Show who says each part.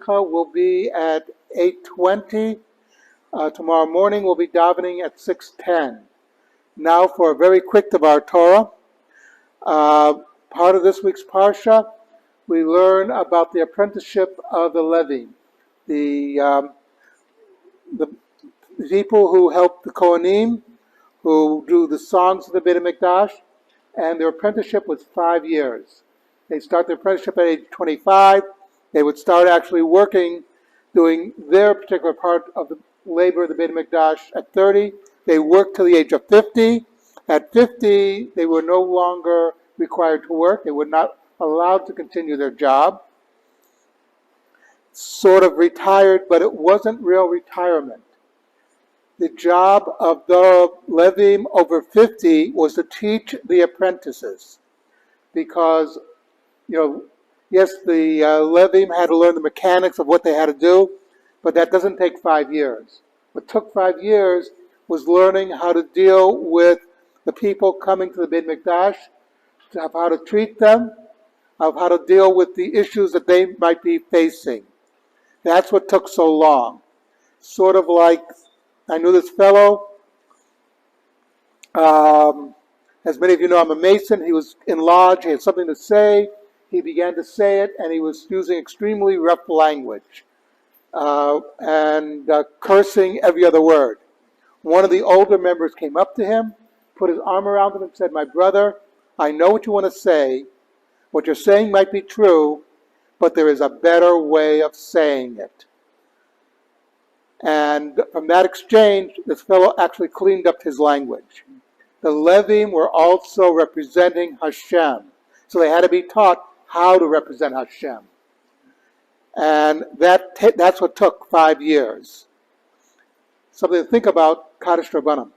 Speaker 1: will be at 8:20. Tomorrow morning we'll be davening at 6:10. Now for a very quick Devar Torah. Part of this week's Parsha, we learn about the apprenticeship of the Levites, the people who help the Kohanim, who do the songs of the Beit HaMikdash, and their apprenticeship was 5 years. They start their apprenticeship at age 25. They would start actually working, doing their particular part of the labor of the Beit HaMikdash at 30. They worked till the age of 50. At 50, they were no longer required to work. They were not allowed to continue their job. Sort of retired, but it wasn't real retirement. The job of the Levim over 50 was to teach the apprentices. Because, yes, the Levim had to learn the mechanics of what they had to do, but that doesn't take 5 years. What took 5 years was learning how to deal with the people coming to the Beit HaMikdash, of how to treat them, of how to deal with the issues that they might be facing. That's what took so long. Sort of like, I knew this fellow, as many of you know, I'm a Mason. He was in lodge, he had something to say. He began to say it, and he was using extremely rough language and cursing every other word. One of the older members came up to him, put his arm around him and said, "My brother, I know what you want to say. What you're saying might be true, but there is a better way of saying it." And from that exchange, this fellow actually cleaned up his language. The Levim were also representing Hashem. So they had to be taught how to represent Hashem. And that's what took 5 years. Something to think about, Kaddish Rabbanim.